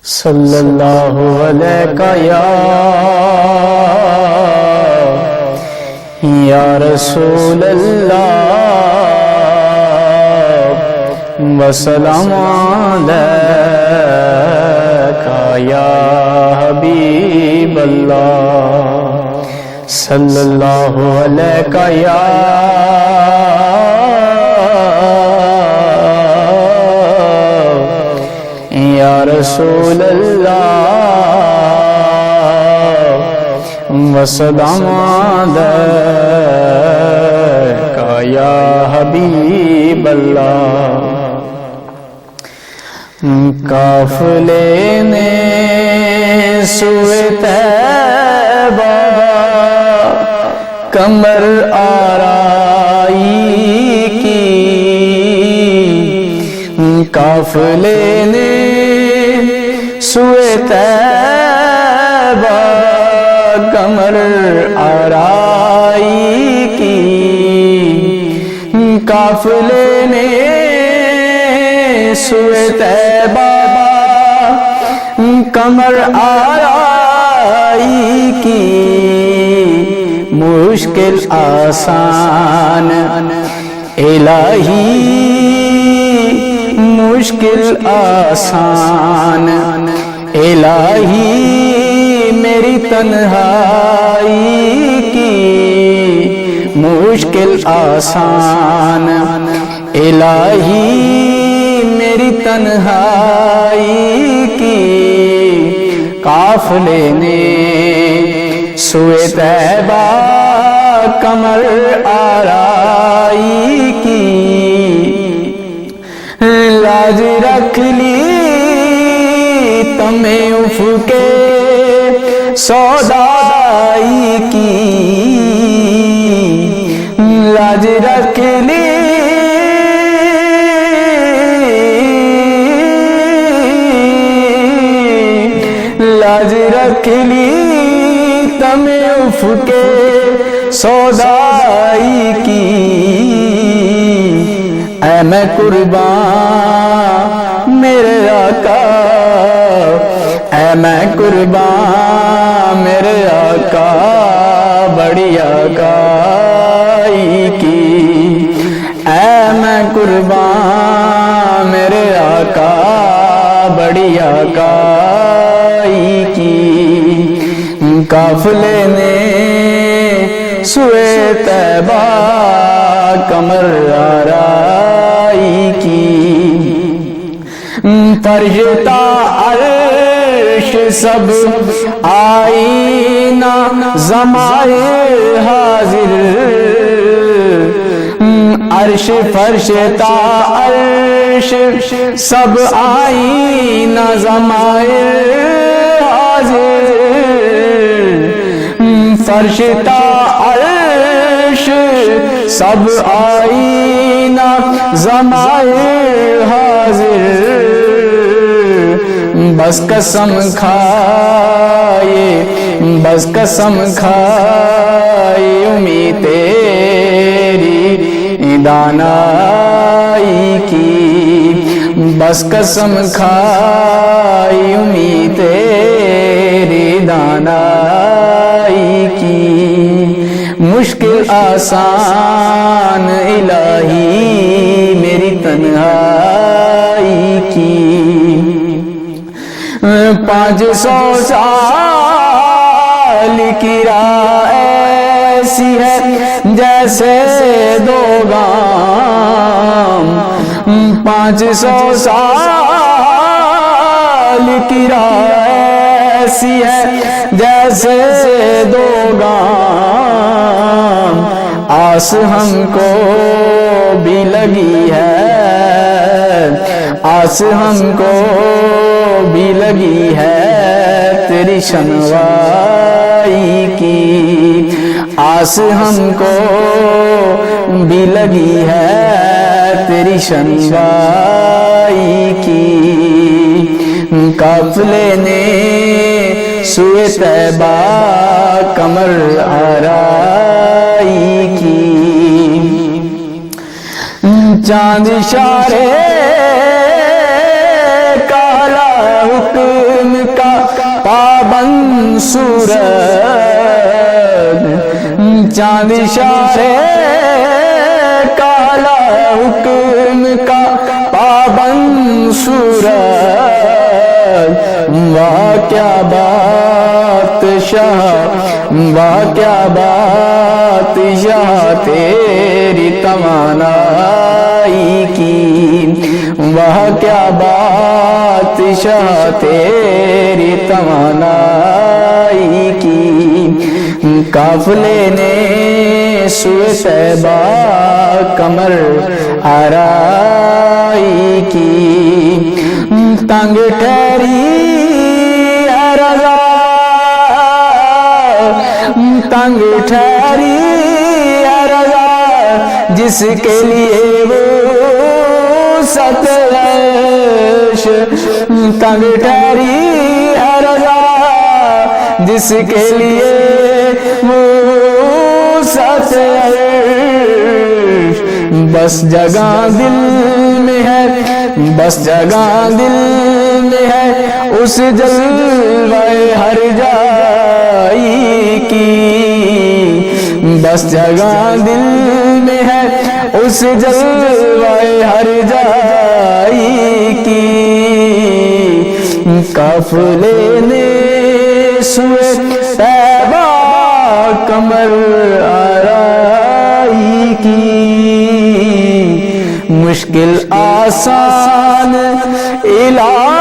صلی اللہ علیہ یا رسول اللہ وسلام علیکہ یا حبیب اللہ صلی اللہ علیہ یا رسول اللہ وسلام علیکہ یا حبیب اللہ قافلے نے سوئے طیبہ کمر آرائی کی قافلے نے سوئے طیبہ کمر آرائی کی قافلے نے سوئے طیبہ کمر آرائی کی مشکل آسان الہی مشکل آسان الہی میری تنہائی کی مشکل آسان الہی میری تنہائی کی قافلے نے سوئے طیبہ کمر آرائی کی لاج رکھ لی تمہیں افقے سودائی کی لاج رکھ لی لاج رکھ لی تمہیں افقے سودائی کی اے میں قربان میرے آقا اے میں قربان میرے آقا بڑی آقائی کی اے میں قربان میرے آقا بڑی آقائی کی قافلے نے سوئے طیبہ کمر آرائی کی فرشتہ عرش سب آئینہ ضمائر حاضر عرش فرشتہ عرش سب آئینہ ضمائر حاضر فرشتہ عرش سب آئینہ ضمائر حاضر بس قسم کھائے بس قسم کھائے امید تیری دانائی کی بس قسم کھائے امید تیری دانائی کی مشکل آسان الہی میری تنہائی کی 500 سال کی راہ ایسی ہے جیسے دو گام 500 سال کی راہ ایسی ہے جیسے دو گام آس ہم کو بھی لگی ہے آس ہم کو بھی لگی ہے تیری شنوائی کی آس ہم کو بھی لگی ہے تیری شنوائی کی قافلے نے سوئے طیبہ کمر آرائی کی چاند اشارے کالا حکم پابند صورت چاند اشارے کالا حکم کا پابند صورت واہ کیا بات شاہ واہ کیا بات شاہ تیری توانائی کی واہ کیا بات شاہ تیری توانائی کی قافلے نے سوئے طیبہ کمر آرائی کی تنگ ٹھہری ہے رضا تنگ ٹھہری ہے رضا جس کے لیے وہ ستعش تنگ ٹھہری ہے رضا جس کے لیے وہ ستعش بس جگہ دل میں ہے بس جگہ دل میں ہے اس جلوہ ہر جائی کی بس جگہ دل میں ہے اس جلوہ ہر جائی کی قافلے نے سوئے طیبہ کمر آرائی کی مشکل آسان علاج